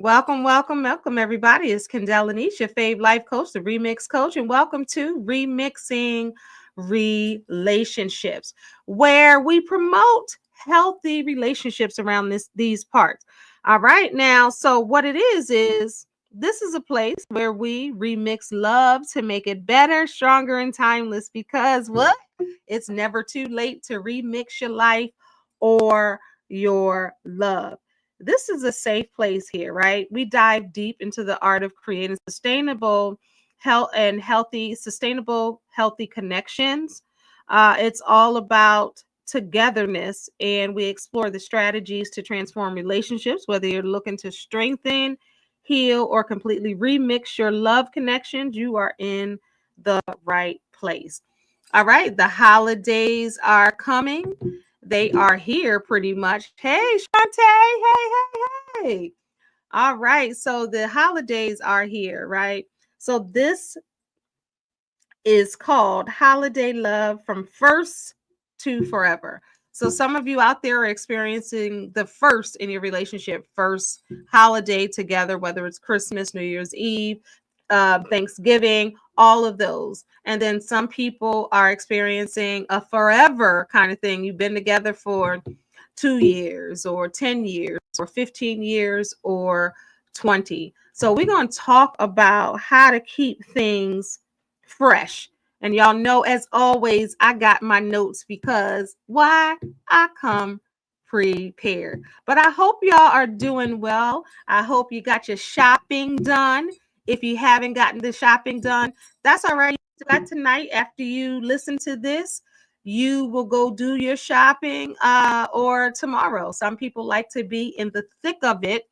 Welcome, everybody. It's Kendall Anish, your fave life coach, the remix coach, and welcome to Remixing Relationships, where we promote healthy relationships around these parts. All right, now, so what it is this is a place where we remix love to make it better, stronger, and timeless. Because what? It's never too late to remix your life or your love. This is a safe place here, right? We dive deep into the art of creating sustainable healthy connections. It's all about togetherness, and we explore the strategies to transform relationships, whether you're looking to strengthen, heal, or completely remix your love connections. You are in the right place. All right, the holidays are coming. They are here pretty much. Hey, Shantae. Hey. All right. So the holidays are here, right? So this is called Holiday Love from First to Forever. So some of you out there are experiencing the first in your relationship, first holiday together, whether it's Christmas, New Year's Eve, Thanksgiving, all of those. And then some people are experiencing a forever kind of thing. You've been together for 2 years or 10 years or 15 years or 20. So we're going to talk about how to keep things fresh. And y'all know, as always, I got my notes because why? I come prepared. But I hope y'all are doing well. I hope you got your shopping done. If you haven't gotten the shopping done, that's all right. Got tonight after you listen to this, you will go do your shopping or tomorrow. Some people like to be in the thick of it.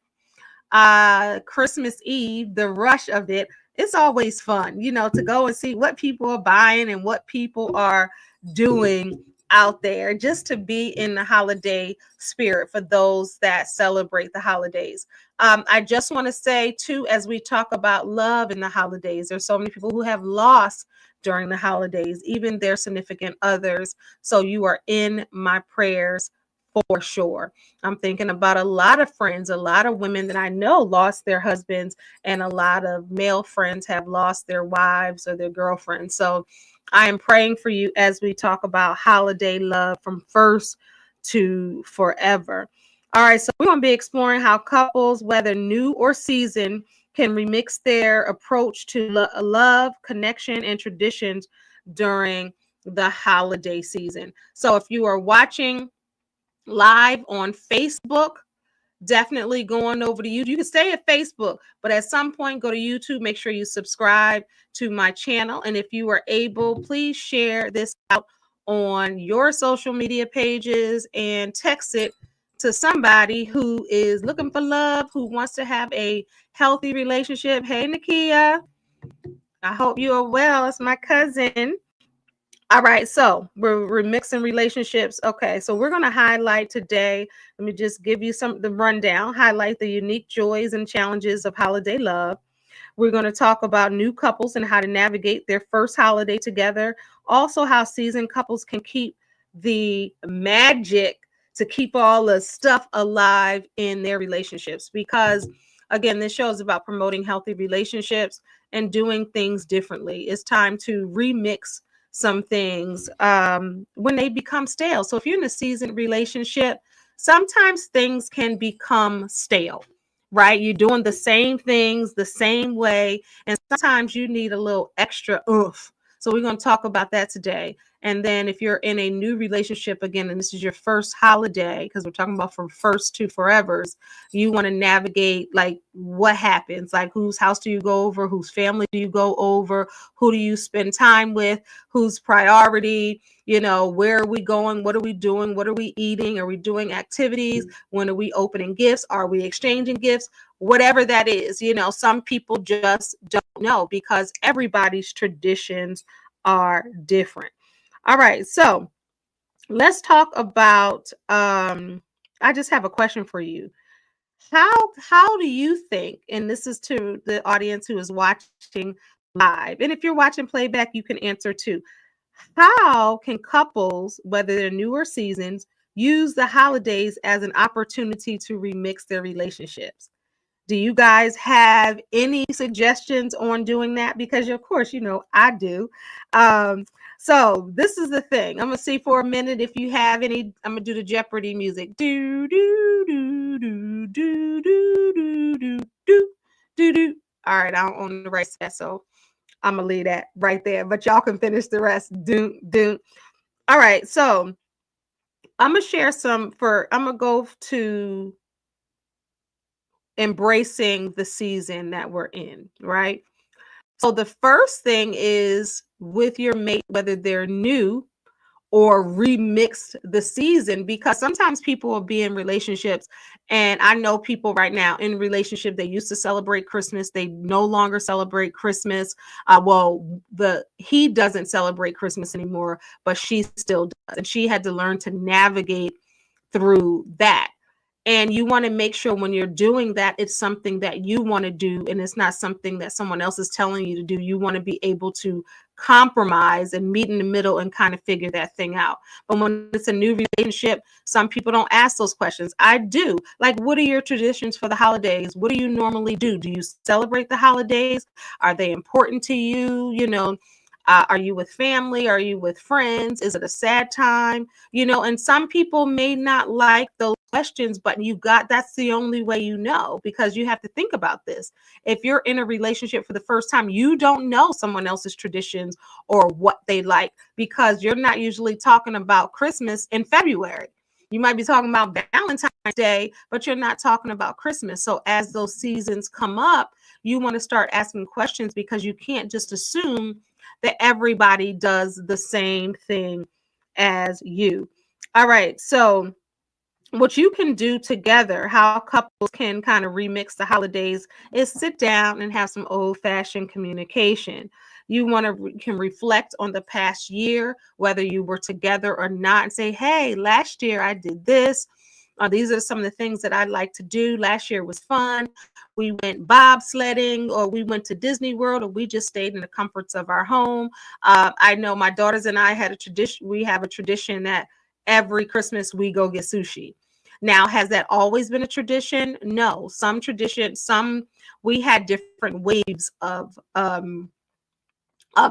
Christmas Eve, the rush of it. It's always fun, to go and see what people are buying and what people are doing out there, just to be in the holiday spirit for those that celebrate the holidays. I just want to say too, as we talk about love in the holidays, there's so many people who have lost during the holidays, even their significant others. So you are in my prayers for sure. I'm thinking about a lot of friends, a lot of women that I know lost their husbands, and a lot of male friends have lost their wives or their girlfriends. So I am praying for you as we talk about holiday love from first to forever. All right, so we're going to be exploring how couples, whether new or seasoned, can remix their approach to love, connection, and traditions during the holiday season. So if you are watching live on Facebook, definitely going over to YouTube. You can stay at Facebook, but at some point go to YouTube. Make sure you subscribe to my channel. And if you are able, please share this out on your social media pages and text it to somebody who is looking for love, who wants to have a healthy relationship. Hey, Nakia, I hope you are well. It's my cousin. All right, so we're remixing relationships. Okay, so we're going to highlight today. Let me just give you the rundown, highlight the unique joys and challenges of holiday love. We're going to talk about new couples and how to navigate their first holiday together. Also, how seasoned couples can keep the magic, to keep all the stuff alive in their relationships. Because, again, this show is about promoting healthy relationships and doing things differently. It's time to remix some things when they become stale. So if you're in a seasoned relationship, sometimes things can become stale, right? You're doing the same things the same way, and sometimes you need a little extra oomph. So we're going to talk about that today. And then if you're in a new relationship, again, and this is your first holiday, because we're talking about from first to forevers, you want to navigate like what happens, like whose house do you go over, whose family do you go over, who do you spend time with, who's priority, where are we going, what are we doing, what are we eating, are we doing activities, when are we opening gifts, are we exchanging gifts, whatever that is. Some people just don't know because everybody's traditions are different. All right, so let's talk about I just have a question for you. How do you think, and this is to the audience who is watching live, and if you're watching playback, you can answer too. How can couples, whether they're new or seasons, use the holidays as an opportunity to remix their relationships? Do you guys have any suggestions on doing that? Because of course, I do. So this is the thing. I'm gonna see for a minute if you have any. I'm gonna do the Jeopardy music. Do do do do do do do do do do do. All right, I don't own the rights to that, so I'm gonna leave that right there. But y'all can finish the rest. Do do. All right, so I'm gonna share some for. I'm gonna go to embracing the season that we're in, right? So the first thing is with your mate, whether they're new or remix the season, because sometimes people will be in relationships, and I know people right now in relationship, they used to celebrate Christmas, they no longer celebrate Christmas. He doesn't celebrate Christmas anymore, but she still does, and she had to learn to navigate through that. And you want to make sure when you're doing that, it's something that you want to do and it's not something that someone else is telling you to do. You want to be able to compromise and meet in the middle and kind of figure that thing out. But when it's a new relationship, some people don't ask those questions. I do. Like, what are your traditions for the holidays? What do you normally do? Do you celebrate the holidays? Are they important to you? Are you with family? Are you with friends? Is it a sad time? And some people may not like those questions, but that's the only way because you have to think about this. If you're in a relationship for the first time, you don't know someone else's traditions or what they like, because you're not usually talking about Christmas in February. You might be talking about Valentine's Day, but you're not talking about Christmas. So as those seasons come up, you want to start asking questions, because you can't just assume that everybody does the same thing as you. All right. So what you can do together, how couples can kind of remix the holidays, is sit down and have some old-fashioned communication. You can reflect on the past year, whether you were together or not, and say, hey, last year I did this. These are some of the things that I'd like to do. Last year was fun. We went bobsledding, or we went to Disney World, or we just stayed in the comforts of our home. I know my daughters and I had a tradition. We have a tradition that every Christmas we go get sushi. Now, has that always been a tradition? No. We had different waves of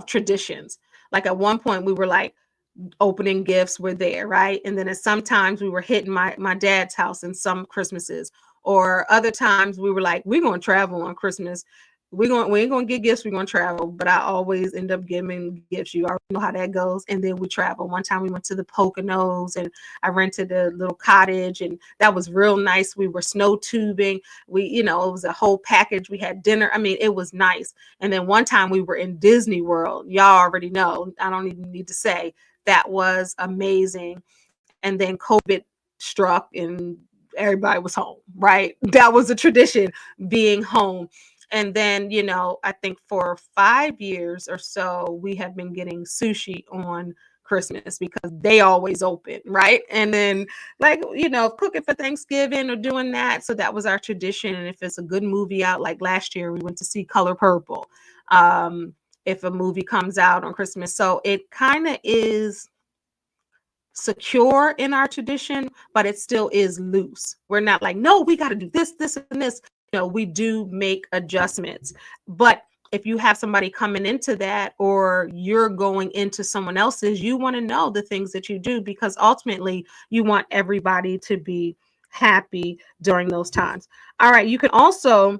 traditions. Like at one point we were like, opening gifts were there, right? And then at sometimes we were hitting my dad's house in some Christmases, or other times we were like, we're going to travel on Christmas. We ain't going to get gifts. We're going to travel. But I always end up giving gifts. You already know how that goes. And then we travel. One time we went to the Poconos, and I rented a little cottage, and that was real nice. We were snow tubing. It was a whole package. We had dinner. I mean, it was nice. And then one time we were in Disney World. Y'all already know. I don't even need to say. That was amazing. And then COVID struck and everybody was home, right? That was a tradition, being home. And then, I think for 5 years or so, we have been getting sushi on Christmas because they always open, right? And then cooking for Thanksgiving or doing that. So that was our tradition. And if it's a good movie out, like last year, we went to see Color Purple. If a movie comes out on Christmas. So it kind of is secure in our tradition, but it still is loose. We're not like, no, we got to do this, this, and this. We do make adjustments. But if you have somebody coming into that, or you're going into someone else's, you want to know the things that you do, because ultimately you want everybody to be happy during those times. All right. You can also,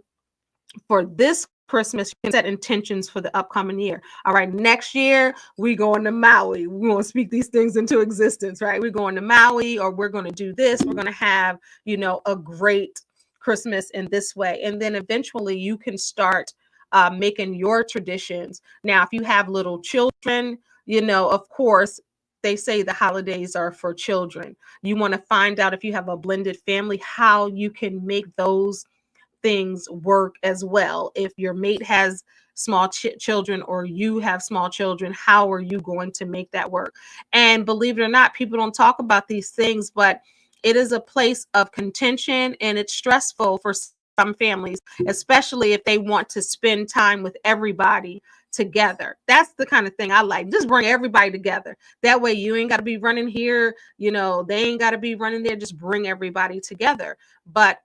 for this Christmas, you can set intentions for the upcoming year. All right, next year we're going to Maui. We're going to speak these things into existence, right? We're going to Maui, or we're going to do this. We're going to have, a great Christmas in this way. And then eventually you can start making your traditions. Now, if you have little children, of course, they say the holidays are for children. You want to find out, if you have a blended family, how you can make those things work as well. If your mate has small children, or you have small children, how are you going to make that work? And believe it or not, people don't talk about these things, but it is a place of contention, and it's stressful for some families, especially if they want to spend time with everybody together. That's the kind of thing I like. Just bring everybody together. That way you ain't got to be running here, they ain't got to be running there. Just bring everybody together. But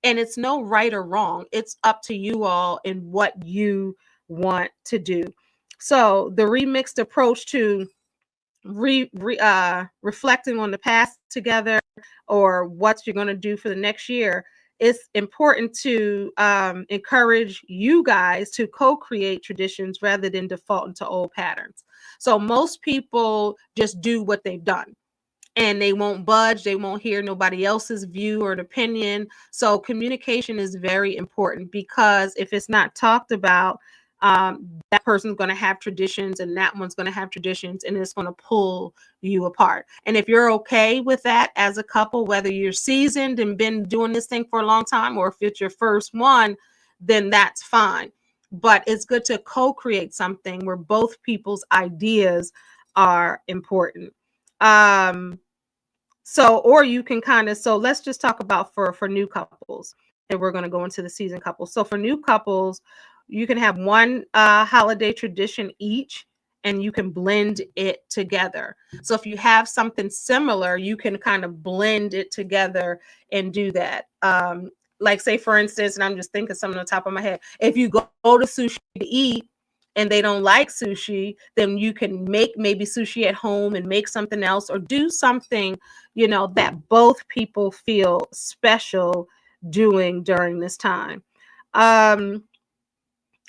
And it's no right or wrong. It's up to you all and what you want to do. So the remixed approach to reflecting on the past together, or what you're going to do for the next year, it's important to encourage you guys to co-create traditions rather than default into old patterns. So most people just do what they've done, and they won't budge. They won't hear nobody else's view or opinion. So communication is very important, because if it's not talked about, that person's going to have traditions and that one's going to have traditions, and it's going to pull you apart. And if you're okay with that as a couple, whether you're seasoned and been doing this thing for a long time, or if it's your first one, then that's fine. But it's good to co-create something where both people's ideas are important. So, or you can kind of, so let's just talk about for new couples, and we're going to go into the seasoned couples. So for new couples, you can have one holiday tradition each, and you can blend it together. So if you have something similar, you can kind of blend it together and do that. Like, say, for instance, and I'm just thinking something on the top of my head, if you go to sushi to eat and they don't like sushi, then you can make maybe sushi at home and make something else, or do something, that both people feel special doing during this time.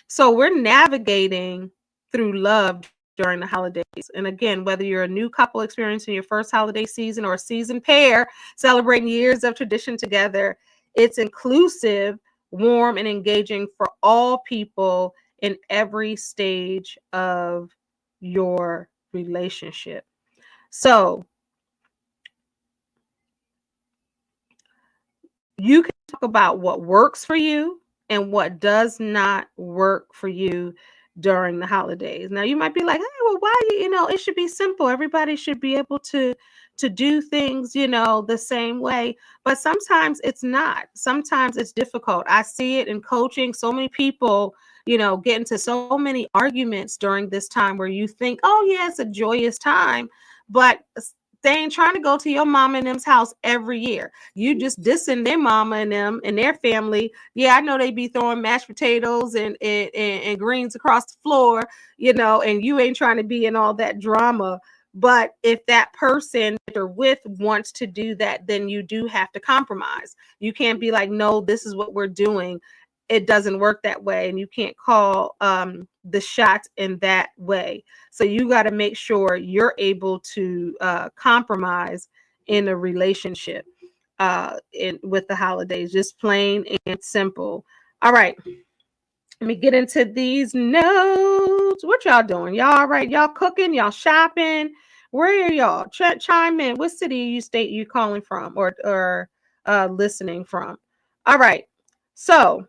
So we're navigating through love during the holidays. And again, whether you're a new couple experiencing your first holiday season, or a seasoned pair celebrating years of tradition together, it's inclusive, warm, and engaging for all people in every stage of your relationship. So you can talk about what works for you and what does not work for you during the holidays. Now you might be like, hey, well, why, it should be simple. Everybody should be able to do things, the same way. But sometimes it's not. Sometimes it's difficult. I see it in coaching. So many people, get into so many arguments during this time, where you think, oh yeah, it's a joyous time, but they ain't trying to go to your mama and them's house every year. You just dissing their mama and them and their family. Yeah, I know they be throwing mashed potatoes and greens across the floor, and you ain't trying to be in all that drama. But if that person that you're with wants to do that, then you do have to compromise. You can't be like, no, this is what we're doing. It doesn't work that way, and you can't call the shots in that way. So you got to make sure you're able to compromise in a relationship with the holidays, just plain and simple. All right, let me get into these notes. What y'all doing? Y'all all right? Y'all cooking? Y'all shopping? Where are y'all? Chime in. What city state you calling from, or listening from? All right, so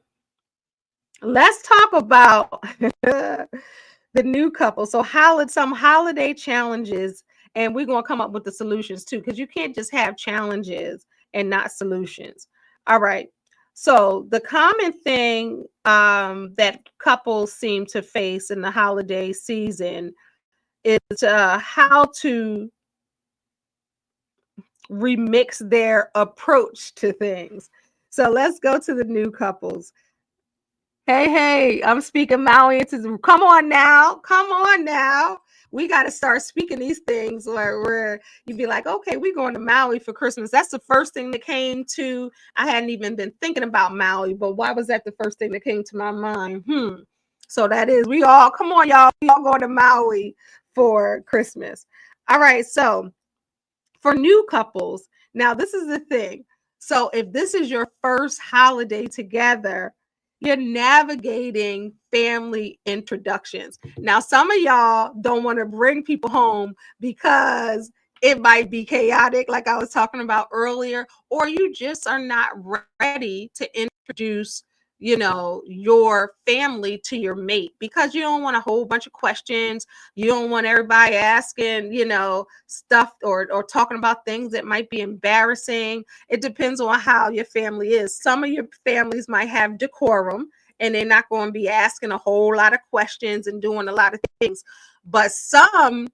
let's talk about the new couple. So some holiday challenges, and we're going to come up with the solutions too, because you can't just have challenges and not solutions. All right. So the common thing that couples seem to face in the holiday season is how to remix their approach to things. So let's go to the new couples. Hey, I'm speaking Maui. Come on now. We got to start speaking these things where you'd be like, okay, we're going to Maui for Christmas. That's the first thing that came to, I hadn't even been thinking about Maui, but why was that the first thing that came to my mind? So that is, come on, y'all. We all going to Maui for Christmas. All right. So for new couples, now this is the thing. So if this is your first holiday together, you're navigating family introductions. Now, some of y'all don't want to bring people home because it might be chaotic, like I was talking about earlier, or you just are not ready to introduce, your family to your mate, because you don't want a whole bunch of questions. You don't want everybody asking, stuff or talking about things that might be embarrassing. It depends on how your family is. Some of your families might have decorum, and they're not going to be asking a whole lot of questions and doing a lot of things. But some,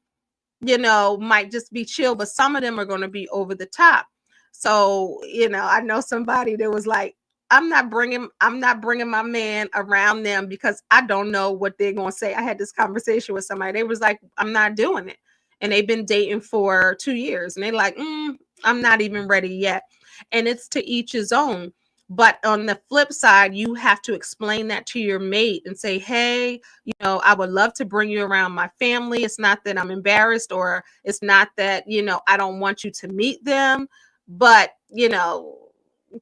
might just be chill, but some of them are going to be over the top. So, I know somebody that was like, I'm not bringing my man around them because I don't know what they're going to say. I had this conversation with somebody. They was like, I'm not doing it. And they've been dating for 2 years and they like, I'm not even ready yet. And it's to each his own. But on the flip side, you have to explain that to your mate and say, hey, I would love to bring you around my family. It's not that I'm embarrassed, or it's not that, I don't want you to meet them, but,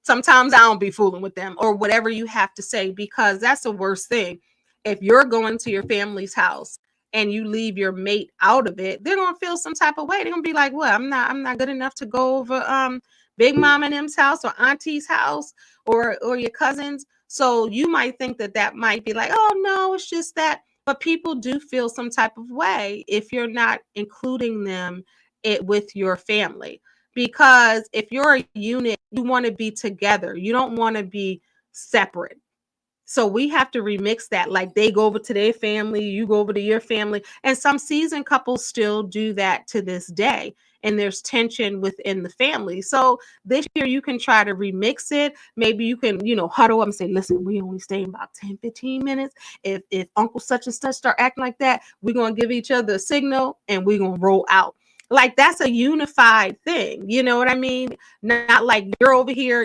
sometimes I don't be fooling with them, or whatever you have to say, because that's the worst thing. If you're going to your family's house and you leave your mate out of it, they're going to feel some type of way. They're going to be like, well, I'm not good enough to go over Big Mom and them's house or Auntie's house or your cousins. So you might think that might be like, oh no, it's just that. But people do feel some type of way if you're not including them with your family. Because if you're a unit, you want to be together. You don't want to be separate. So we have to remix that. Like they go over to their family, you go over to your family. And some seasoned couples still do that to this day. And there's tension within the family. So this year you can try to remix it. Maybe you can, huddle up and say, listen, we only stay about 10, 15 minutes. If Uncle such and such start acting like that, we're going to give each other a signal and we're going to roll out. Like that's a unified thing. You know what I mean? Not like you're over here,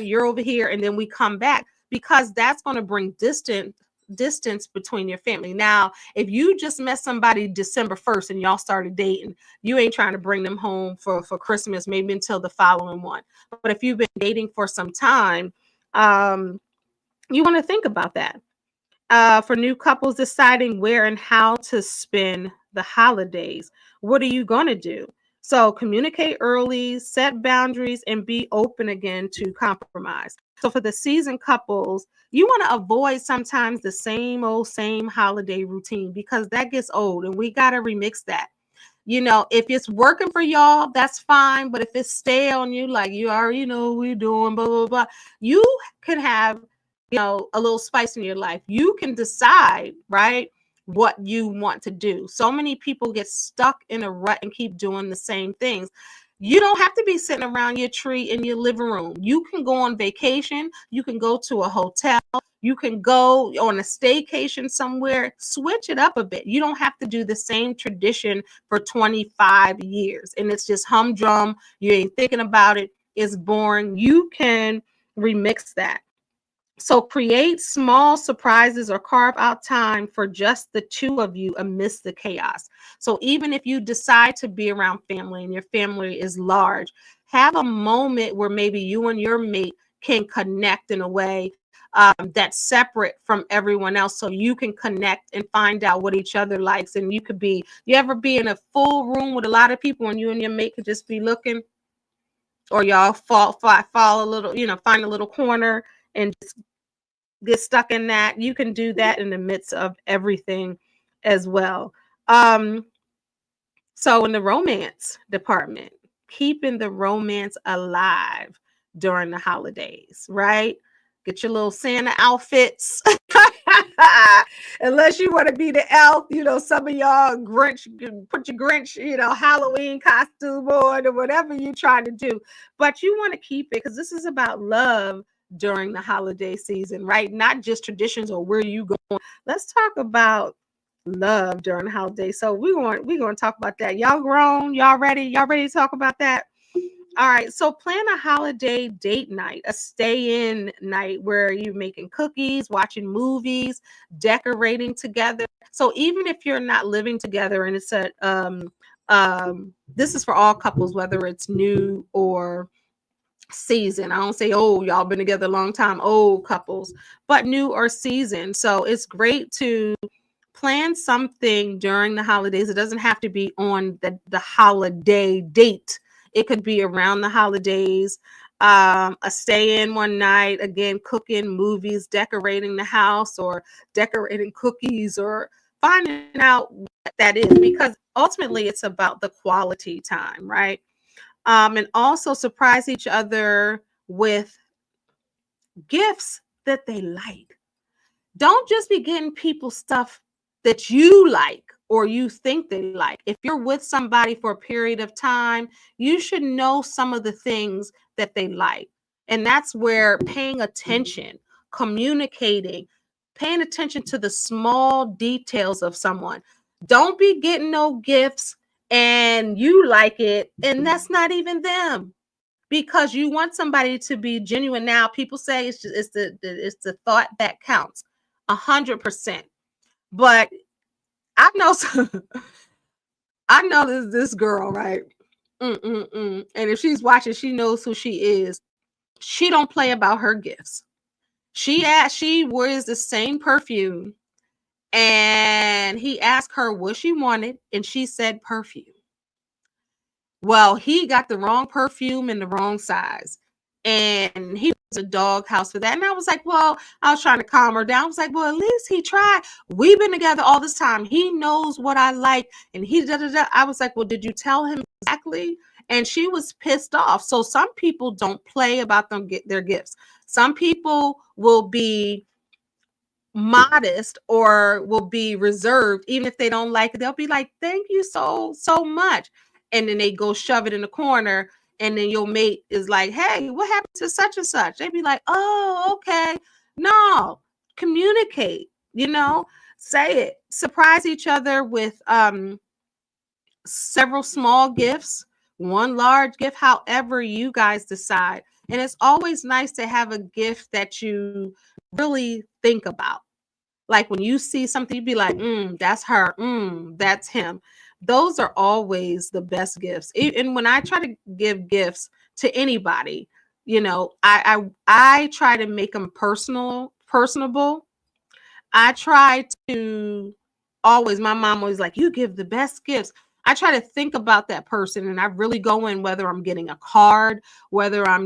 and then we come back, because that's going to bring distance between your family. Now, if you just met somebody December 1st and y'all started dating, you ain't trying to bring them home for Christmas, maybe until the following one. But if you've been dating for some time, you want to think about that. For new couples deciding where and how to spend the holidays, what are you going to do? So communicate early, set boundaries, and be open again to compromise. So for the seasoned couples, you want to avoid sometimes the same holiday routine, because that gets old and we got to remix that. If it's working for y'all, that's fine. But if it's stale on you, like you already know what we're doing, blah, blah, blah, you can have, a little spice in your life. You can decide, right, what you want to do. So many people get stuck in a rut and keep doing the same things. You don't have to be sitting around your tree in your living room. You can go on vacation. You can go to a hotel. You can go on a staycation somewhere. Switch it up a bit. You don't have to do the same tradition for 25 years. And it's just humdrum. You ain't thinking about it. It's boring. You can remix that. So create small surprises or carve out time for just the two of you amidst the chaos. So even if you decide to be around family and your family is large, have a moment where maybe you and your mate can connect in a way that's separate from everyone else, so you can connect and find out what each other likes. And you ever be in a full room with a lot of people and you and your mate could just be looking, or y'all fall a little, find a little corner and just get stuck in that. You can do that in the midst of everything as well. So in the romance department, keeping the romance alive during the holidays, right? Get your little Santa outfits. Unless you want to be the elf, some of y'all Grinch, put your Grinch, Halloween costume on or whatever you're trying to do. But you want to keep it, because this is about love during the holiday season, right? Not just traditions or where you going. Let's talk about love during the holiday. So we're going to talk about that. Y'all grown? Y'all ready? Y'all ready to talk about that? All right. So plan a holiday date night, a stay-in night where you're making cookies, watching movies, decorating together. So even if you're not living together, and it's this is for all couples, whether it's new or season. I don't say, oh, y'all been together a long time, old couples, but new or season. So it's great to plan something during the holidays. It doesn't have to be on the holiday date. It could be around the holidays, a stay in one night, again, cooking, movies, decorating the house, or decorating cookies, or finding out what that is, because ultimately it's about the quality time, right? And also surprise each other with gifts that they like. Don't just be getting people stuff that you like or you think they like. If you're with somebody for a period of time, you should know some of the things that they like. And that's where paying attention. communicating, paying attention to the small details of someone. Don't be getting no gifts and you like it, and that's not even them, because you want somebody to be genuine. Now, people say it's the thought that counts, 100%. But I know I know this girl, right? And if she's watching, she knows who she is. She don't play about her gifts. She wears the same perfume, and he asked her what she wanted, and she said perfume. Well, he got the wrong perfume in the wrong size, and he was a doghouse for that. And I was like, well, I was trying to calm her down. I was like, well, at least he tried. We've been together all this time. He knows what I like, and he da da da. I was like, well, did you tell him exactly? And she was pissed off. So some people don't play about their gifts. Some people will be modest or will be reserved, even if they don't like it. They'll be like, thank you so much, and then they go shove it in the corner, and then your mate is like, hey, what happened to such and such? They'd be like, oh, okay. No, communicate, say it, surprise each other with several small gifts, one large gift, however you guys decide. And it's always nice to have a gift that you really think about. Like when you see something, you'd be like, that's her. That's him. Those are always the best gifts. And when I try to give gifts to anybody, I try to make them personable. I try to always, my mom always like, you give the best gifts. I try to think about that person, and I really go in, whether I'm getting a card, whether I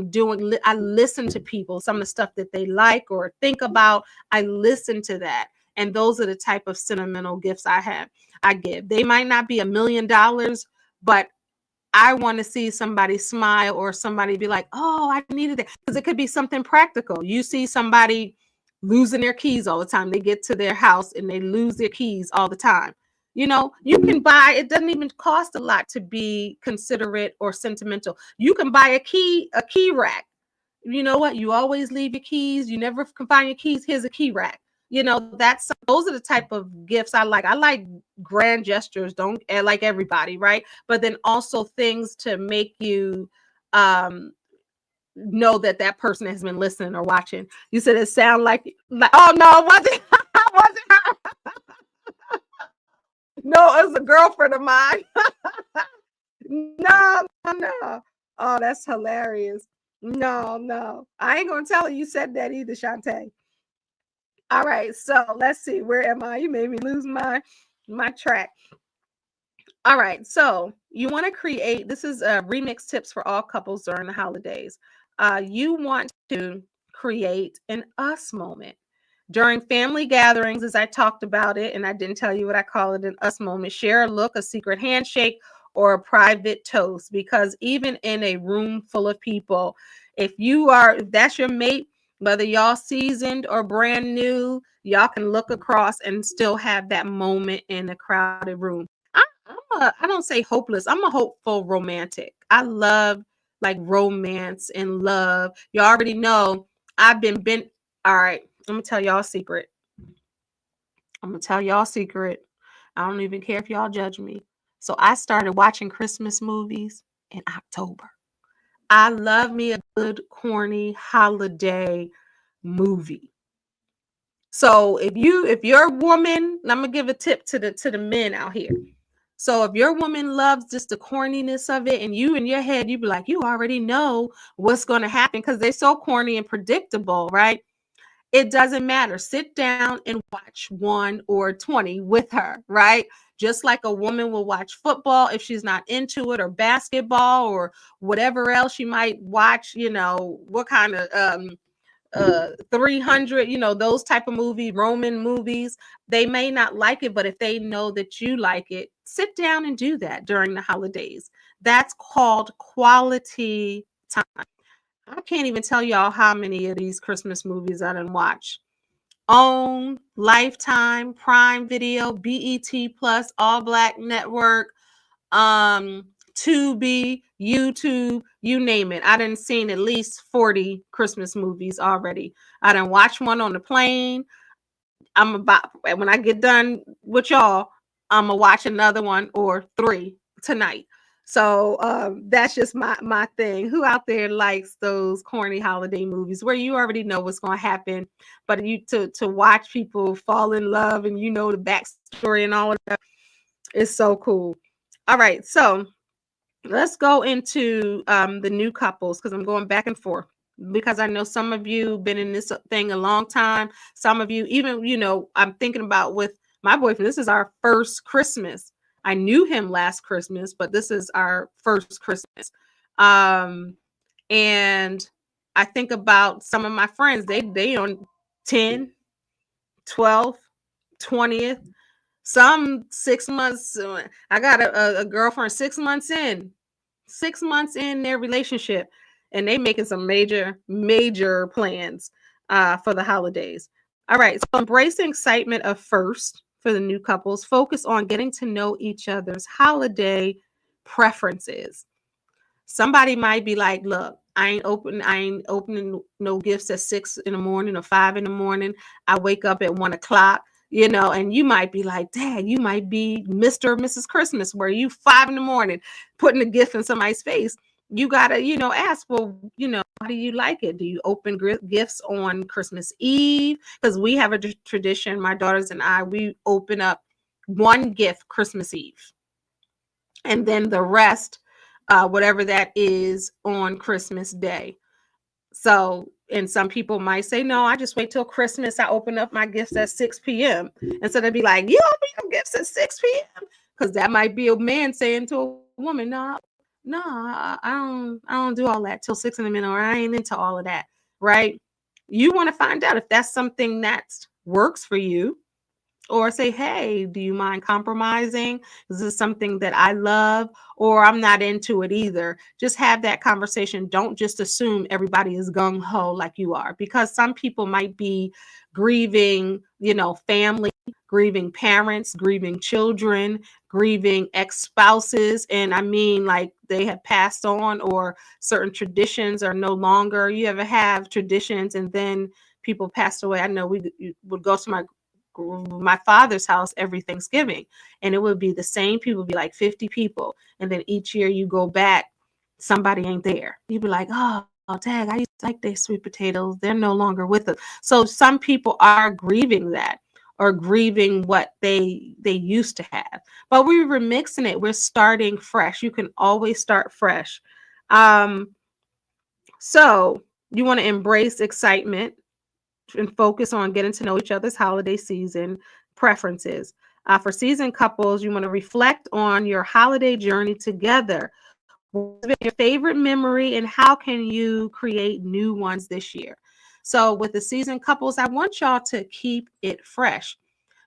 listen to people, some of the stuff that they like or think about, I listen to that. And those are the type of sentimental gifts I give. They might not be $1 million, but I want to see somebody smile or somebody be like, oh, I needed that. Because it could be something practical. You see somebody losing their keys all the time. They get to their house and they lose their keys all the time. You can buy, it doesn't even cost a lot to be considerate or sentimental. You can buy a key rack. You know what? You always leave your keys. You never can find your keys. Here's a key rack. Those are the type of gifts I like. I like grand gestures, don't like everybody, right? But then also things to make you know that person has been listening or watching. You said it sound like oh no, it wasn't. Wasn't her. No, it was a girlfriend of mine. No. Oh, that's hilarious. No. I ain't gonna tell her you said that either, Shantae. All right, so let's see. Where am I? You made me lose my track. All right, so you want to create, this is remix tips for all couples during the holidays. You want to create an us moment. During family gatherings, as I talked about it, and I didn't tell you what I call it, an us moment. Share a look, a secret handshake, or a private toast. Because even in a room full of people, if that's your mate, whether y'all seasoned or brand new, y'all can look across and still have that moment in a crowded room. I don't say hopeless. I'm a hopeful romantic. I love like romance and love. You already know I've been all right. I'm gonna tell y'all a secret. I don't even care if y'all judge me. So I started watching Christmas movies in October. I love me a good corny holiday movie. So if you're a woman, and I'm gonna give a tip to the men out here. So if your woman loves just the corniness of it, and you in your head, you be like, you already know what's going to happen because they're so corny and predictable, right? It doesn't matter. Sit down and watch 1 or 20 with her, right? Just like a woman will watch football if she's not into it, or basketball, or whatever else she might watch, what kind of 300, those type of Roman movies. They may not like it, but if they know that you like it, sit down and do that during the holidays. That's called quality time. I can't even tell y'all how many of these Christmas movies I done watched. OWN, Lifetime, Prime Video, BET Plus, All Black Network, Tubi, YouTube, you name it. I done seen at least 40 Christmas movies already. I done watched one on the plane. I'm about, when I get done with y'all, I'm gonna watch another one or 3 tonight. So that's just my thing. Who out there likes those corny holiday movies where you already know what's gonna happen, but you to watch people fall in love and you know the backstory and all of that is so cool. All right, so let's go into the new couples because I'm going back and forth because I know some of you been in this thing a long time. Some of you even, I'm thinking about with my boyfriend, this is our first Christmas. I knew him last Christmas, but this is our first Christmas. And I think about some of my friends, they on 10, 12, 20th, some 6 months. I got a girlfriend 6 months in. 6 months in their relationship, and they making some major plans for the holidays. All right, so embracing excitement of first for the new couples. Focus on getting to know each other's holiday preferences. Somebody might be like, look, I ain't opening no gifts at 6 in the morning or 5 in the morning. I wake up at 1 o'clock, and you might be like, Dad, you might be Mr. or Mrs. Christmas, where you 5 in the morning putting a gift in somebody's face. You gotta, ask, well, how do you like it? Do you open gifts on Christmas Eve? Because we have a tradition, my daughters and I, we open up one gift Christmas Eve. And then the rest, whatever that is, on Christmas Day. So, and some people might say, no, I just wait till Christmas. I open up my gifts at 6 p.m. And so they'd be like, you open your gifts at 6 p.m. Because that might be a man saying to a woman, no, I don't do all that till 6 in the morning, or I ain't into all of that, right? You want to find out if that's something that works for you. Or say, hey, do you mind compromising? Is this something that I love, or I'm not into it either? Just have that conversation. Don't just assume everybody is gung-ho like you are, because some people might be grieving, family, grieving parents, grieving children, grieving ex-spouses. And I mean, like, they have passed on, or certain traditions are no longer. You ever have traditions and then people passed away? I know we would go to my father's house every Thanksgiving, and it would be the same people, be like 50 people, and then each year you go back, somebody ain't there. You'd be like, oh dang, I used to like their sweet potatoes, they're no longer with us. So some people are grieving that, or grieving what they used to have, but we're remixing it. We're starting fresh. You can always start fresh. So you want to embrace excitement and focus on getting to know each other's holiday season preferences. For seasoned couples, you want to reflect on your holiday journey together. What's been your favorite memory, and how can you create new ones this year? So with the seasoned couples, I want y'all to keep it fresh.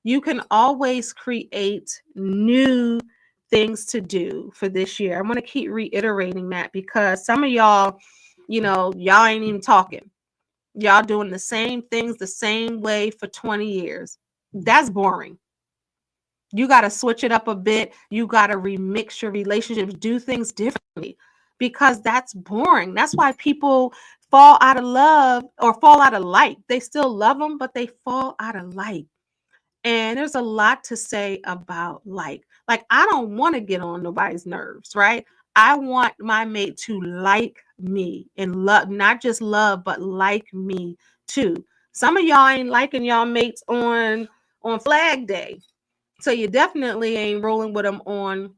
You can always create new things to do for this year. I want to keep reiterating that, because some of y'all, y'all ain't even talking. Y'all doing the same things the same way for 20 years. That's boring. You got to switch it up a bit. You got to remix your relationships, do things differently, because that's boring. That's why people fall out of love or fall out of like. They still love them, but they fall out of like. And there's a lot to say about like I don't want to get on nobody's nerves, right? I want my mate to like me and love, not just love, but like me too. Some of y'all ain't liking y'all mates on Flag Day. So you definitely ain't rolling with them on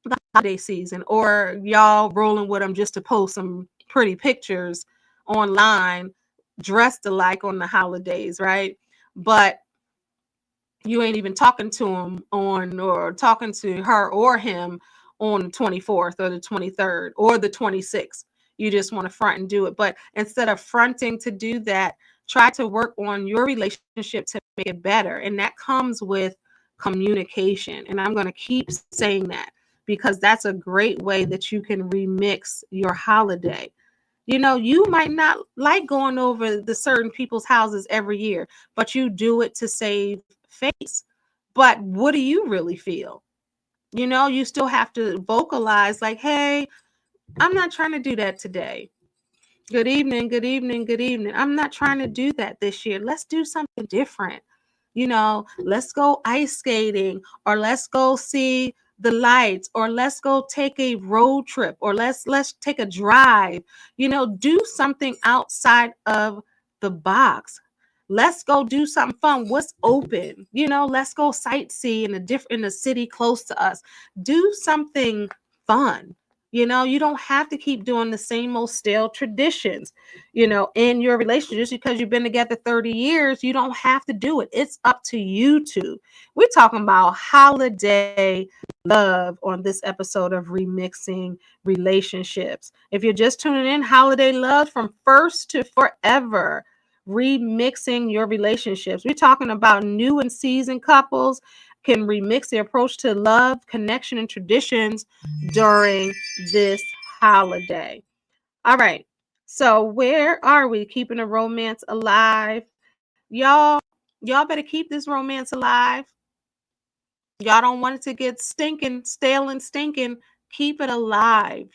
the holiday season, or y'all rolling with them just to post some pretty pictures online dressed alike on the holidays, right? But you ain't even talking to him or talking to her or him on the 24th or the 23rd or the 26th. You just want to front and do it. But instead of fronting to do that, try to work on your relationship to make it better. And that comes with communication. And I'm going to keep saying that, because that's a great way that you can remix your holiday. You might not like going over the certain people's houses every year, but you do it to save face. But what do you really feel? You still have to vocalize like, hey, I'm not trying to do that today. Good evening, good evening, good evening. I'm not trying to do that this year. Let's do something different. Let's go ice skating, or let's go see the lights, or let's go take a road trip, or let's take a drive. Do something outside of the box. Let's go do something fun. What's open? Let's go sightsee in a city close to us. Do something fun. You don't have to keep doing the same old stale traditions, in your relationships, because you've been together 30 years. You don't have to do it. It's up to you to. We're talking about holiday love on this episode of Remixing Relationships. If you're just tuning in, holiday love from first to forever. Remixing your relationships. We're talking about new and seasoned couples can remix their approach to love, connection, and traditions during this holiday. All right. So where are we? Keeping the romance alive. Y'all better keep this romance alive. Y'all don't want it to get stinking, stale and stinking. Keep it alive.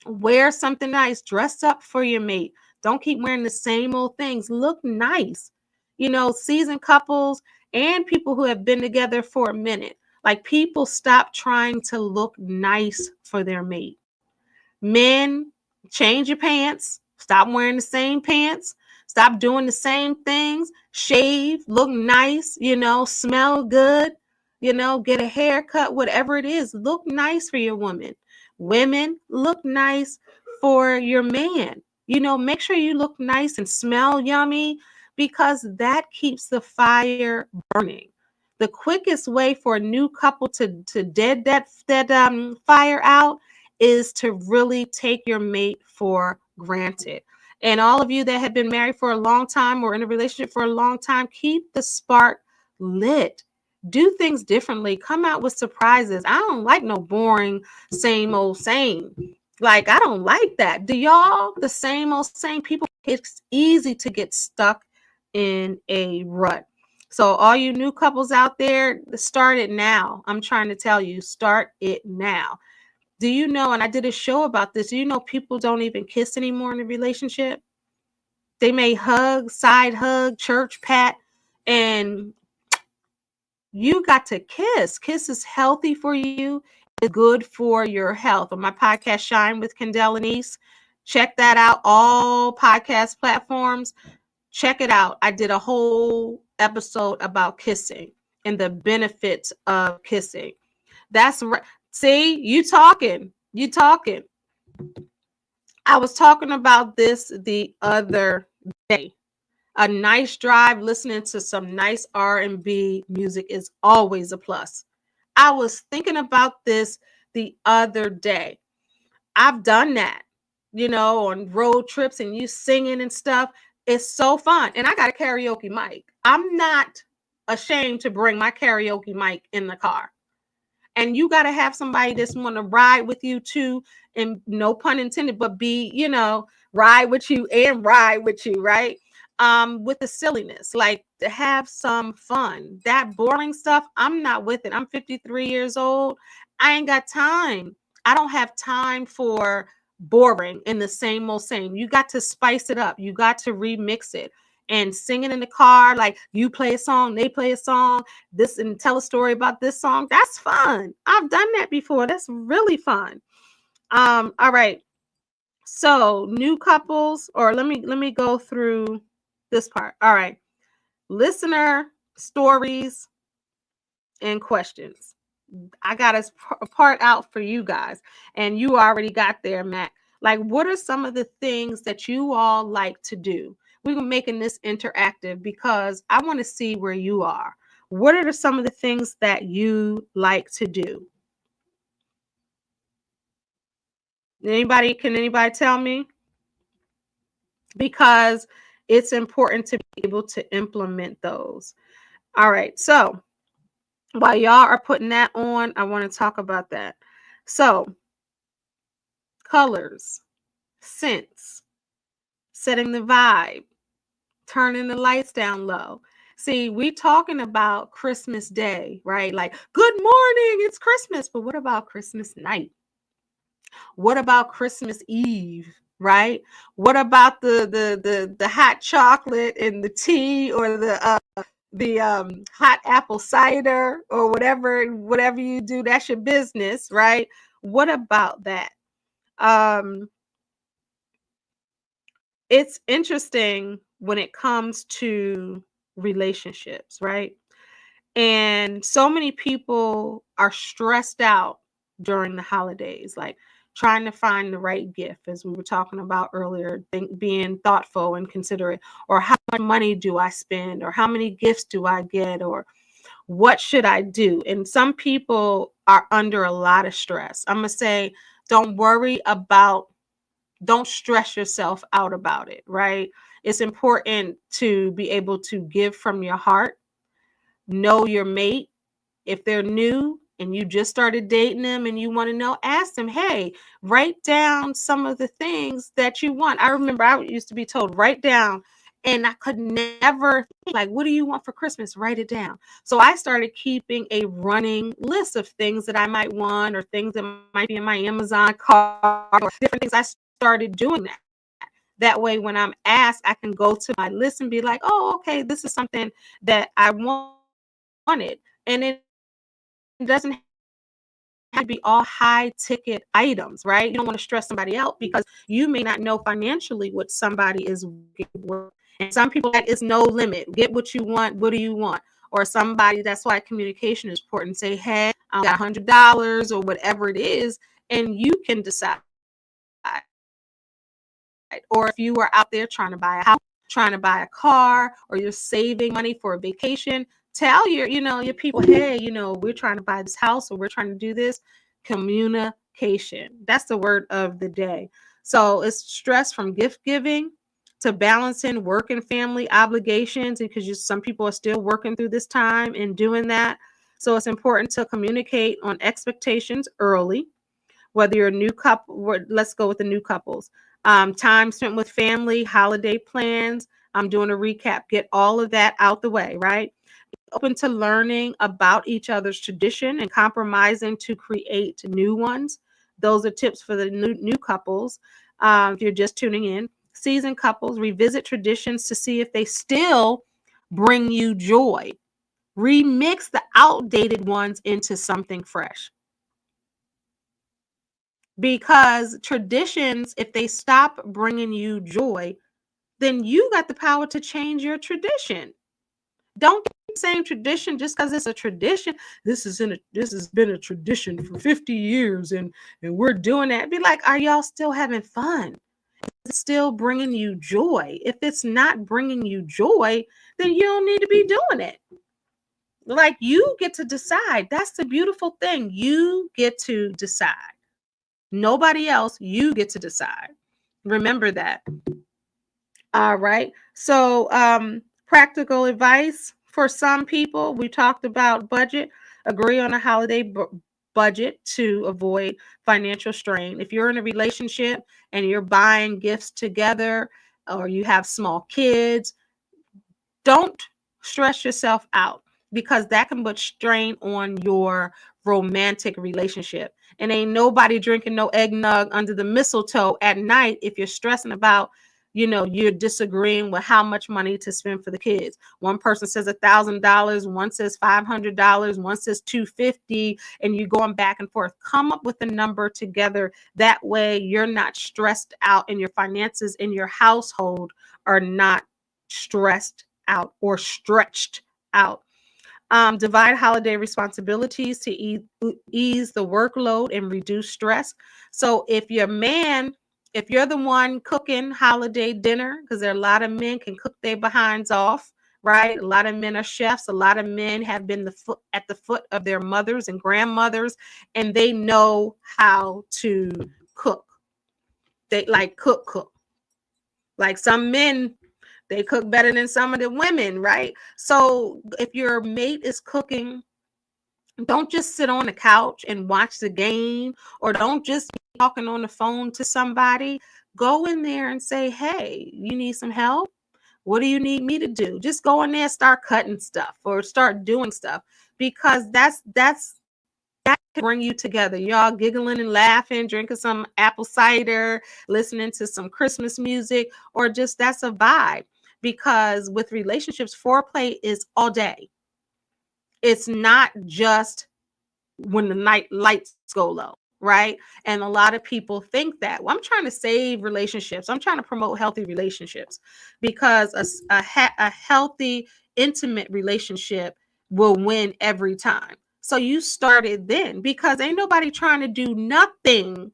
Wear something nice. Dress up for your mate. Don't keep wearing the same old things. Look nice. Seasoned couples and people who have been together for a minute. Like, people stop trying to look nice for their mate. Men, change your pants. Stop wearing the same pants. Stop doing the same things. Shave, look nice, smell good, get a haircut, whatever it is. Look nice for your woman. Women, look nice for your man. Make sure you look nice and smell yummy, because that keeps the fire burning. The quickest way for a new couple to dead that fire out is to really take your mate for granted. And all of you that have been married for a long time or in a relationship for a long time, keep the spark lit. Do things differently. Come out with surprises. I don't like no boring, same old same. Like, I don't like that. Do y'all? The same old same people. It's easy to get stuck in a rut. So all you new couples out there, start it now. I'm trying to tell you, start it now. Do you know, and I did a show about this, do you know people don't even kiss anymore in a relationship? They may hug, side hug, church pat, and you got to kiss. Kiss is healthy for you. It's good for your health. On my podcast, Shine with Kendall and East, check that out. All podcast platforms, check it out. I did a whole episode about kissing and the benefits of kissing. That's right. See, you talking. I was talking about this the other day. A nice drive, listening to some nice R&B music is always a plus. I was thinking about this the other day. I've done that, on road trips, and you singing and stuff. It's so fun. And I got a karaoke mic. I'm not ashamed to bring my karaoke mic in the car. And you got to have somebody that's want to ride with you too. And no pun intended, but ride with you and ride with you, right? With the silliness, like, to have some fun. That boring stuff, I'm not with it. I'm 53 years old. I ain't got time. I don't have time for boring and the same old same. You got to spice it up. You got to remix it. And singing in the car, like, you play a song, they play a song, this, and tell a story about this song. That's fun. I've done that before. That's really fun. All right. So new couples, or let me go through this part. All right. Listener stories and questions. I got a part out for you guys, and you already got there, Matt. Like, what are some of the things that you all like to do? We're making this interactive because I want to see where you are. What are some of the things that you like to do? Can anybody tell me? Because it's important to be able to implement those. All right. So while y'all are putting that on, I want to talk about that. So, colors, scents, setting the vibe, turning the lights down low, See, we talking about Christmas Day, right? Like, good morning, it's Christmas. But what about Christmas night? What about Christmas Eve, right? What about the hot chocolate and the tea, or the hot apple cider, or whatever you do? That's your business, right? What about that? Um, it's interesting when it comes to relationships, right? And so many people are stressed out during the holidays, like trying to find the right gift, as we were talking about earlier, being thoughtful and considerate, or how much money do I spend, or how many gifts do I get, or what should I do? And some people are under a lot of stress. I'm going to say, don't worry about, don't stress yourself out about it, right? It's important to be able to give from your heart, know your mate. If they're new and you just started dating them and you want to know, ask them, hey, write down some of the things that you want. I remember I used to be told, write down, and I could never think, like, what do you want for Christmas? Write it down. So I started keeping a running list of things that I might want, or things that might be in my Amazon cart, or different things. I started doing that. That way, when I'm asked, I can go to my list and be like, oh, okay, this is something that I wanted. And it doesn't have to be all high ticket items, right? You don't want to stress somebody out, because you may not know financially what somebody is worth. And some people, that is no limit. Get what you want. What do you want? Or somebody, that's why communication is important. Say, hey, I got $100 or whatever it is, and you can decide. Or if you are out there trying to buy a house, trying to buy a car, or you're saving money for a vacation, tell your people, hey, we're trying to buy this house, or we're trying to do this. Communication. That's the word of the day. So it's stress from gift giving to balancing work and family obligations, because some people are still working through this time and doing that. So it's important to communicate on expectations early. Whether you're a new couple, let's go with the new couples. Time spent with family, holiday plans. I'm doing a recap. Get all of that out the way, right? Open to learning about each other's tradition and compromising to create new ones. Those are tips for the new couples. If you're just tuning in, seasoned couples, revisit traditions to see if they still bring you joy. Remix the outdated ones into something fresh. Because traditions, if they stop bringing you joy, then you got the power to change your tradition. Don't keep the same tradition just because it's a tradition. This has been a tradition for 50 years, and we're doing that. Be like, are y'all still having fun? Is it still bringing you joy? If it's not bringing you joy, then you don't need to be doing it. Like, you get to decide. That's the beautiful thing. You get to decide. Nobody else. You get to decide. Remember that. All right. So, practical advice for some people. We talked about budget. Agree on a holiday budget to avoid financial strain. If you're in a relationship and you're buying gifts together, or you have small kids, don't stress yourself out, because that can put strain on your romantic relationship. And ain't nobody drinking no eggnog under the mistletoe at night if you're stressing about, you're disagreeing with how much money to spend for the kids. One person says $1,000, one says $500, one says $250, and you're going back and forth. Come up with a number together. That way you're not stressed out, and your finances in your household are not stressed out or stretched out. Divide holiday responsibilities to ease the workload and reduce stress. So if you're the one cooking holiday dinner, because there are a lot of men can cook their behinds off, right? A lot of men are chefs. A lot of men have been at the foot of their mothers and grandmothers, and they know how to cook. They like cook. Like, some men, they cook better than some of the women, right? So if your mate is cooking, don't just sit on the couch and watch the game, or don't just be talking on the phone to somebody. Go in there and say, hey, you need some help? What do you need me to do? Just go in there, start cutting stuff or start doing stuff, because that can bring you together. Y'all giggling and laughing, drinking some apple cider, listening to some Christmas music, or just that's a vibe. Because with relationships, foreplay is all day. It's not just when the night lights go low, right? And a lot of people think that, well, I'm trying to save relationships. I'm trying to promote healthy relationships, because a healthy, intimate relationship will win every time. So you started then, because ain't nobody trying to do nothing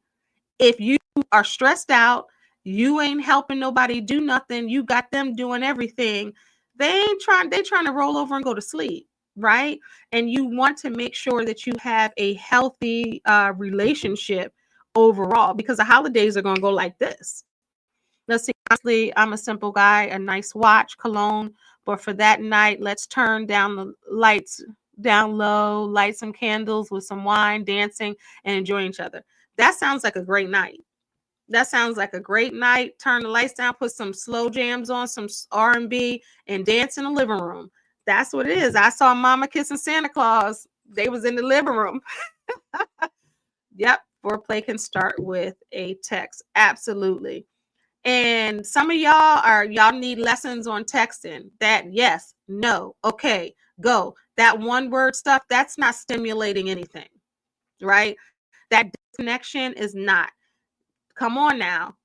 if you are stressed out. You ain't helping nobody do nothing. You got them doing everything. They trying to roll over and go to sleep, right? And you want to make sure that you have a healthy relationship overall, because the holidays are going to go like this. Let's see, honestly, I'm a simple guy, a nice watch, cologne, but for that night, let's turn down the lights down low, light some candles with some wine, dancing, and enjoying each other. That sounds like a great night. That sounds like a great night. Turn the lights down, put some slow jams on, some R&B, and dance in the living room. That's what it is. I saw Mama kissing Santa Claus. They was in the living room. Yep. Foreplay can start with a text. Absolutely. And some of y'all need lessons on texting. That, yes, no, okay, go. That one word stuff, that's not stimulating anything, right? That connection is not. Come on now.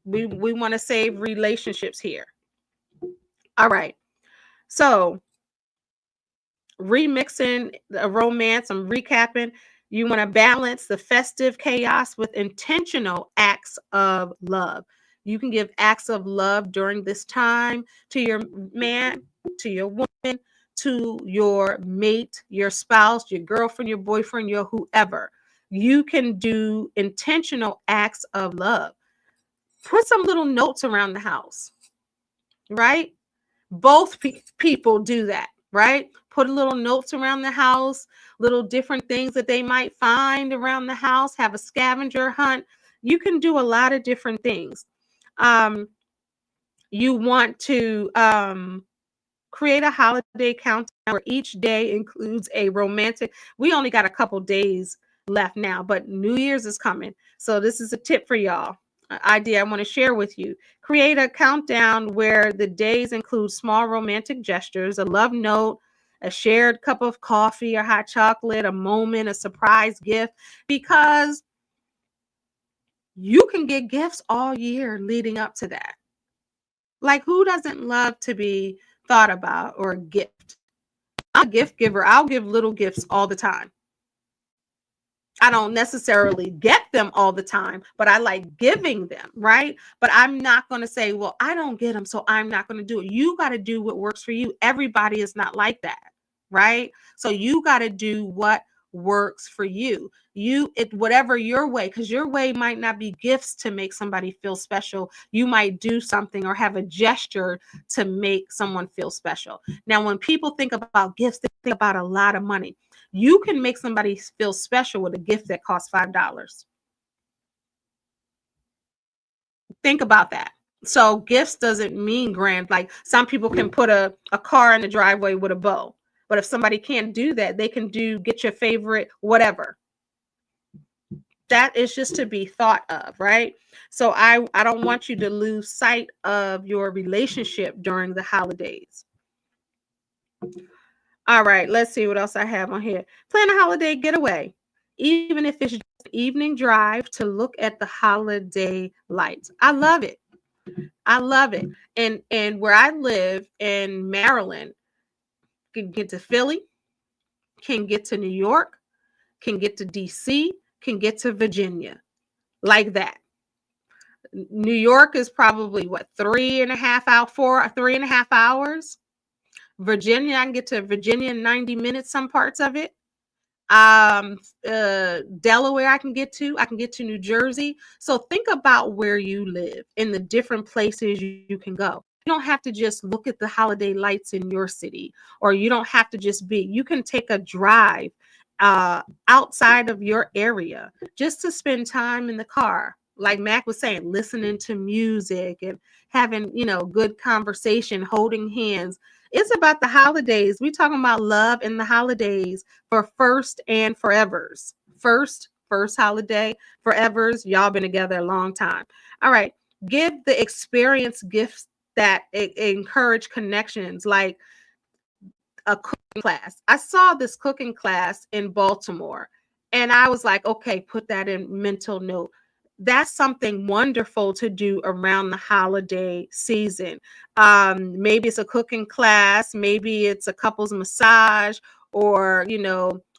We want to save relationships here. All right. So remixing a romance, I'm recapping. You want to balance the festive chaos with intentional acts of love. You can give acts of love during this time to your man, to your woman, to your mate, your spouse, your girlfriend, your boyfriend, your whoever. You can do intentional acts of love. Put some little notes around the house, right? Both people do that, right? Put little notes around the house, little different things that they might find around the house, have a scavenger hunt. You can do a lot of different things. You want to create a holiday countdown where each day includes a romantic. We only got a couple days left now, but New Year's is coming. So this is a tip for y'all. Idea I want to share with you. Create a countdown where the days include small romantic gestures, a love note, a shared cup of coffee or hot chocolate, a moment, a surprise gift, because you can get gifts all year leading up to that. Like, who doesn't love to be thought about or a gift? I'm a gift giver. I'll give little gifts all the time. I don't necessarily get them all the time, but I like giving them, right? But I'm not going to say, well, I don't get them, so I'm not going to do it. You got to do what works for you. Everybody is not like that, right? So you got to do what works for you. Whatever your way, because your way might not be gifts to make somebody feel special. You might do something or have a gesture to make someone feel special. Now, when people think about gifts, they think about a lot of money. You can make somebody feel special with a gift that costs $5. Think about that. So gifts doesn't mean grand. Like, some people can put a car in the driveway with a bow. But if somebody can't do that, they can get your favorite whatever. That is just to be thought of, right? So I don't want you to lose sight of your relationship during the holidays. All right, let's see what else I have on here. Plan a holiday getaway, even if it's just an evening drive to look at the holiday lights. I love it. I love it. And where I live in Maryland, can get to Philly, can get to New York, can get to DC, can get to Virginia, like that. New York is probably what, 3.5 hours. Virginia, I can get to Virginia in 90 minutes, some parts of it. Delaware, I can get to New Jersey. So think about where you live and the different places you can go. You don't have to just look at the holiday lights in your city, or you don't have to you can take a drive outside of your area just to spend time in the car, like Mac was saying, listening to music and having, good conversation, holding hands. It's about the holidays. We talking about love in the holidays for first and forevers. First holiday, forevers. Y'all been together a long time. All right. Give the experience gifts that encourage connections, like a cooking class. I saw this cooking class in Baltimore and I was like, okay, put that in mental note. That's something wonderful to do around the holiday season. Maybe it's a cooking class, maybe it's a couples massage, or,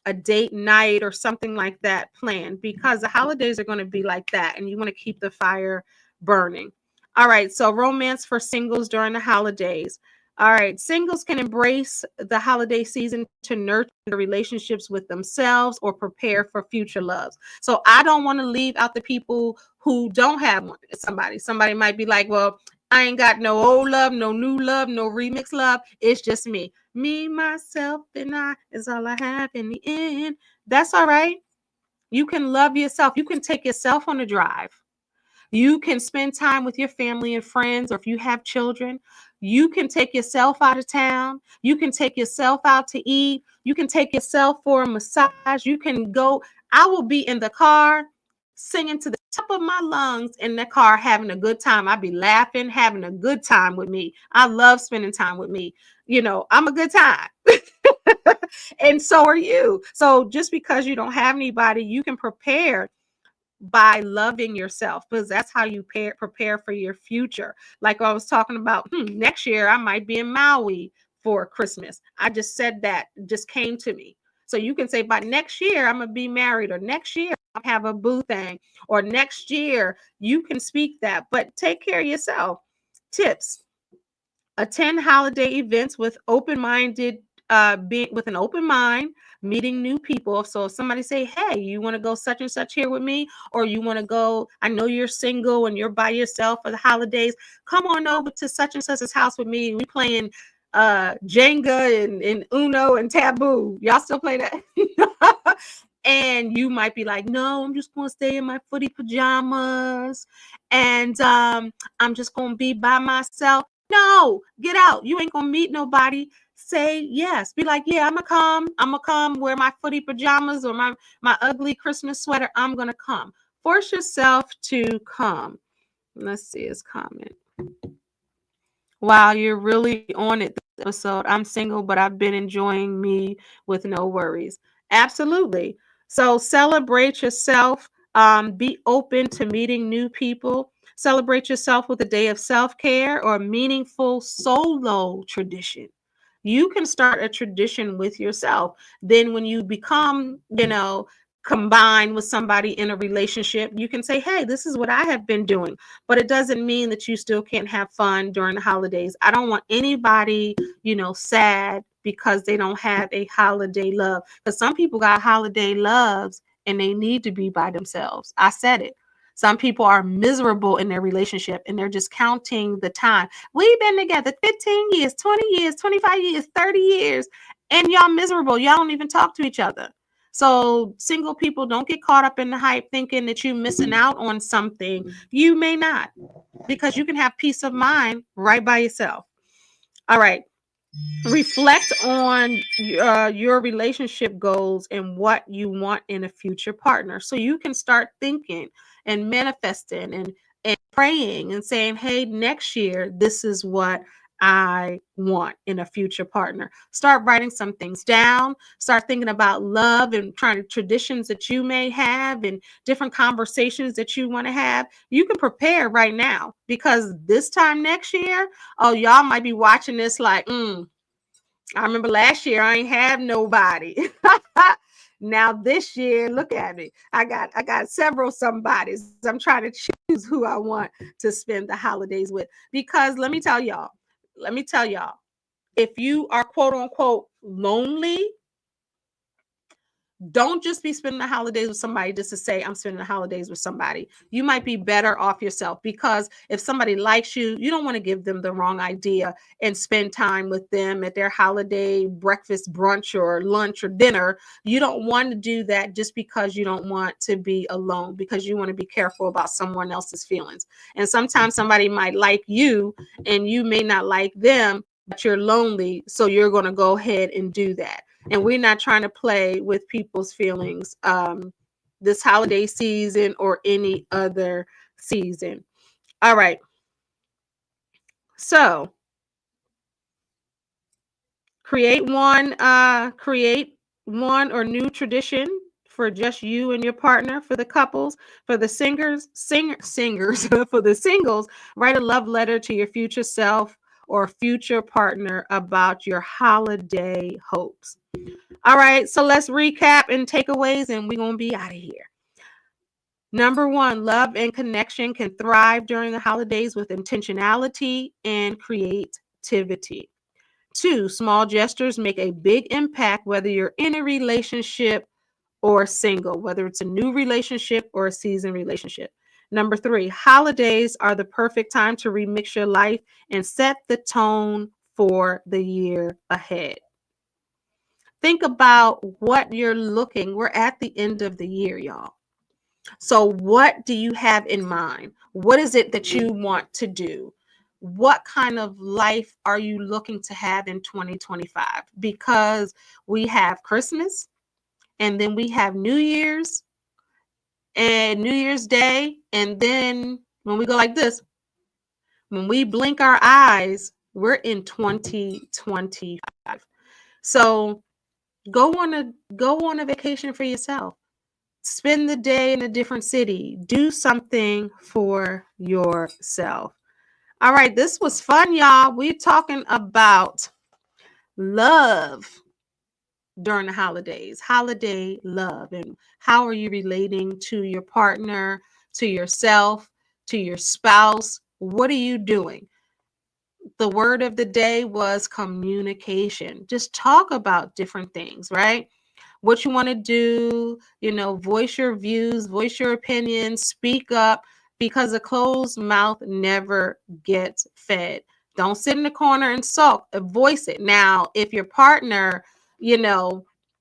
a date night or something like that planned, because the holidays are going to be like that and you want to keep the fire burning. All right. So romance for singles during the holidays. All right, singles can embrace the holiday season to nurture relationships with themselves or prepare for future loves. So I don't want to leave out the people who don't have somebody. Somebody might be like, well, I ain't got no old love, no new love, no remix love. It's just me. Me, myself, and I is all I have in the end. That's all right. You can love yourself. You can take yourself on a drive. You can spend time with your family and friends, or if you have children, you can take yourself out of town. You can take yourself out to eat. You can take yourself for a massage. You can go. I will be in the car singing to the top of my lungs in the car, having a good time. I'll be laughing, having a good time with me. I love spending time with me. I'm a good time. And so are you. So just because you don't have anybody, you can prepare by loving yourself, because that's how you prepare for your future. Like I was talking about, next year I might be in Maui for Christmas. I just said that, it just came to me. So you can say by next year I'm gonna be married, or next year I'll have a boo thing, or next year. You can speak that, but take care of yourself. Tips: attend holiday events with open-minded, being with an open mind, meeting new people. So if somebody say, hey, you want to go such and such here with me, or you want to go, I know you're single and you're by yourself for the holidays, come on over to such and such's house with me. We playing Jenga and Uno and Taboo. Y'all still play that? And you might be like, no, I'm just going to stay in my footy pajamas, and I'm just going to be by myself. No, get out. You ain't going to meet nobody. Say yes. Be like, yeah, I'm going to come. I'm going to come wear my footy pajamas or my ugly Christmas sweater. I'm going to come. Force yourself to come. Let's see his comment. Wow, you're really on it this episode. I'm single, but I've been enjoying me with no worries. Absolutely. So celebrate yourself. Be open to meeting new people. Celebrate yourself with a day of self-care or a meaningful solo tradition. You can start a tradition with yourself. Then when you become, combined with somebody in a relationship, you can say, hey, this is what I have been doing. But it doesn't mean that you still can't have fun during the holidays. I don't want anybody, sad because they don't have a holiday love. Because some people got holiday loves and they need to be by themselves. I said it. Some people are miserable in their relationship and they're just counting the time. We've been together 15 years, 20 years, 25 years, 30 years, and y'all miserable. Y'all don't even talk to each other. So single people, don't get caught up in the hype thinking that you're missing out on something. You may not, because you can have peace of mind right by yourself. All right. Reflect on your relationship goals and what you want in a future partner. So you can start thinking and manifesting and praying and saying, hey, next year, this is what I want in a future partner. Start writing some things down. Start thinking about love and trying to traditions that you may have and different conversations that you want to have. You can prepare right now, because this time next year, oh, y'all might be watching this like, I remember last year I ain't have nobody. Now this year, look at me. I got several somebodies. I'm trying to choose who I want to spend the holidays with. Because let me tell y'all, if you are quote unquote lonely, Don't just be spending the holidays with somebody just to say, I'm spending the holidays with somebody. You might be better off yourself, because if somebody likes you, you don't want to give them the wrong idea and spend time with them at their holiday breakfast, brunch, or lunch or dinner. You don't want to do that just because you don't want to be alone, because you want to be careful about someone else's feelings. And sometimes somebody might like you and you may not like them, but you're lonely. So you're going to go ahead and do that. And we're not trying to play with people's feelings this holiday season or any other season. All right. So create one or new tradition for just you and your partner. For the couples, for the singers, for the singles, write a love letter to your future self or future partner about your holiday hopes. All right, so let's recap and takeaways, and we're going to be out of here. Number 1, love and connection can thrive during the holidays with intentionality and creativity. 2, small gestures make a big impact whether you're in a relationship or single, whether it's a new relationship or a seasoned relationship. Number 3, holidays are the perfect time to remix your life and set the tone for the year ahead. Think about what you're looking. We're at the end of the year, y'all. So what do you have in mind? What is it that you want to do? What kind of life are you looking to have in 2025? Because we have Christmas, and then we have New Year's and New Year's Day. And then when we go like this, when we blink our eyes, we're in 2025. So go on a vacation for yourself. Spend the day in a different city. Do something for yourself. All right, this was fun, y'all. We're talking about love during the holidays, holiday love, and how are you relating to your partner, to yourself, to your spouse? What are you doing? The word of the day was communication. Just talk about different things, right? What you want to do, voice your views, voice your opinions, speak up, because a closed mouth never gets fed. Don't sit in the corner and sulk. Voice it. Now, if your partner,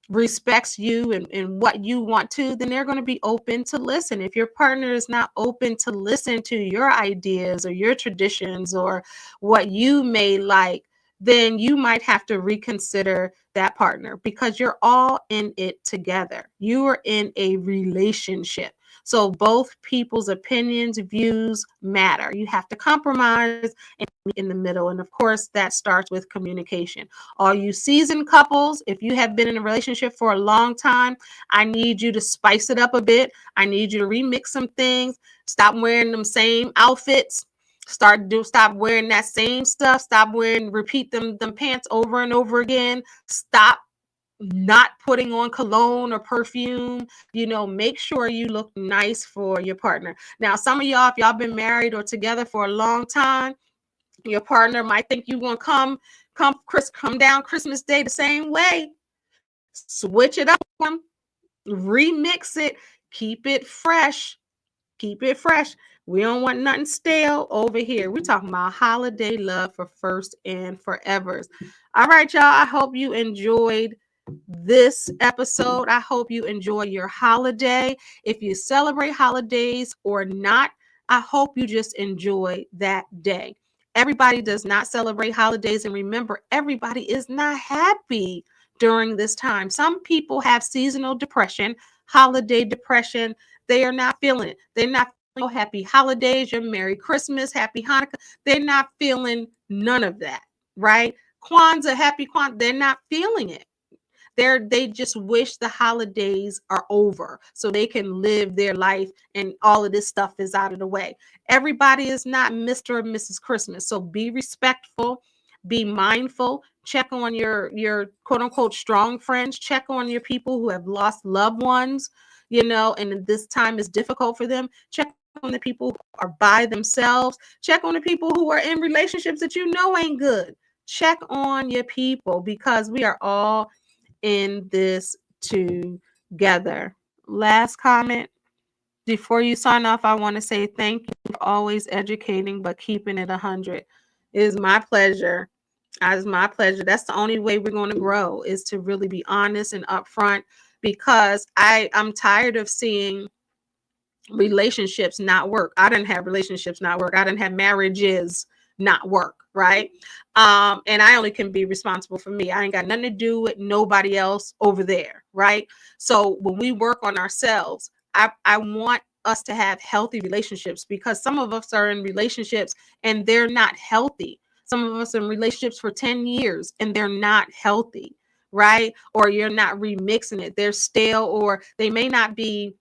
respects you and what you want to, then they're going to be open to listen. If your partner is not open to listen to your ideas or your traditions or what you may like, then you might have to reconsider that partner, because you're all in it together. You are in a relationship. So both people's opinions, views matter. You have to compromise and meet in the middle. And of course, that starts with communication. All you seasoned couples, if you have been in a relationship for a long time, I need you to spice it up a bit. I need you to remix some things. Stop wearing them same outfits. Stop wearing that same stuff. Repeat them pants over and over again. Stop not putting on cologne or perfume. Make sure you look nice for your partner. Now, some of y'all, if y'all been married or together for a long time, your partner might think you want to come down Christmas Day the same way. Switch it up, remix it, keep it fresh. Keep it fresh. We don't want nothing stale over here. We're talking about holiday love for first and forevers. All right, y'all. I hope you enjoyed this episode. I hope you enjoy your holiday. If you celebrate holidays or not, I hope you just enjoy that day. Everybody does not celebrate holidays. And remember, everybody is not happy during this time. Some people have seasonal depression, holiday depression. They are not feeling it. They're not feeling happy holidays, your Merry Christmas, Happy Hanukkah. They're not feeling none of that, right? Kwanzaa, Happy Kwanzaa. They're not feeling it. They just wish the holidays are over so they can live their life and all of this stuff is out of the way. Everybody is not Mr. or Mrs. Christmas. So be respectful, be mindful, check on your quote unquote strong friends, check on your people who have lost loved ones, and this time is difficult for them. Check on the people who are by themselves. Check on the people who are in relationships that ain't good. Check on your people, because we are all in this together. together. Last comment. Before you sign off, I want to say thank you for always educating, but keeping it 100. It is my pleasure. It's my pleasure. That's the only way we're going to grow, is to really be honest and upfront, because I'm tired of seeing relationships not work. I didn't have relationships not work. I didn't have marriages not work, right? And I only can be responsible for me. I ain't got nothing to do with nobody else over there, right? So when we work on ourselves, I want us to have healthy relationships, because some of us are in relationships and they're not healthy. Some of us are in relationships for 10 years and they're not healthy, right? Or you're not remixing it. They're stale, or they may not be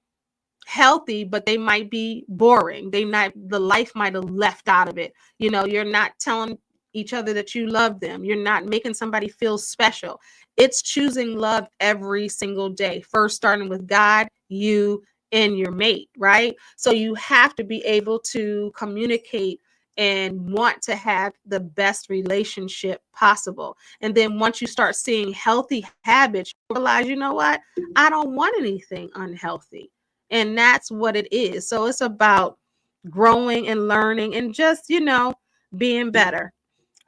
healthy, but they might be boring. The life might have left out of it. You're not telling each other that you love them. You're not making somebody feel special. It's choosing love every single day, first starting with God, you, and your mate, right? So you have to be able to communicate and want to have the best relationship possible. And then once you start seeing healthy habits, you realize, you know what? I don't want anything unhealthy. And that's what it is. So it's about growing and learning and just, being better.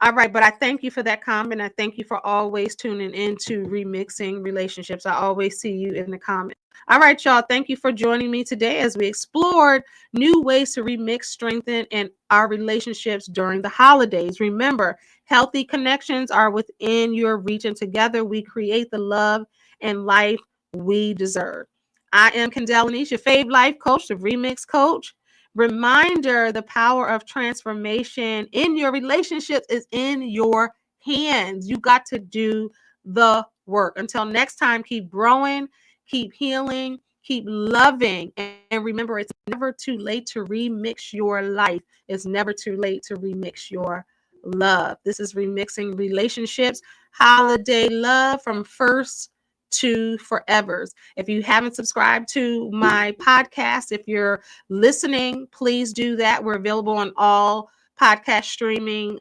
All right. But I thank you for that comment. I thank you for always tuning into Remixing Relationships. I always see you in the comments. All right, y'all. Thank you for joining me today as we explored new ways to remix, strengthen, and our relationships during the holidays. Remember, healthy connections are within your reach, and together we create the love and life we deserve. I am Kendall Anise, your fave life coach, the remix coach. Reminder, the power of transformation in your relationships is in your hands. You got to do the work. Until next time, keep growing, keep healing, keep loving. And remember, it's never too late to remix your life. It's never too late to remix your love. This is Remixing Relationships, holiday love from first to forevers. If you haven't subscribed to my podcast, if you're listening, please do that. We're available on all podcast streaming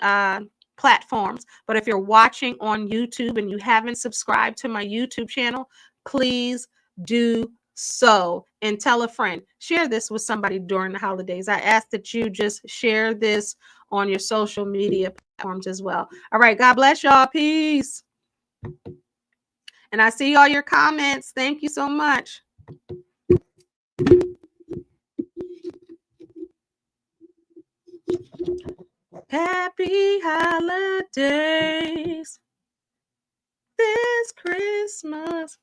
platforms. But if you're watching on YouTube and you haven't subscribed to my YouTube channel, please do so, and tell a friend. Share this with somebody during the holidays. I ask that you just share this on your social media platforms as well. All right. God bless y'all. Peace. And I see all your comments. Thank you so much. Happy holidays this Christmas.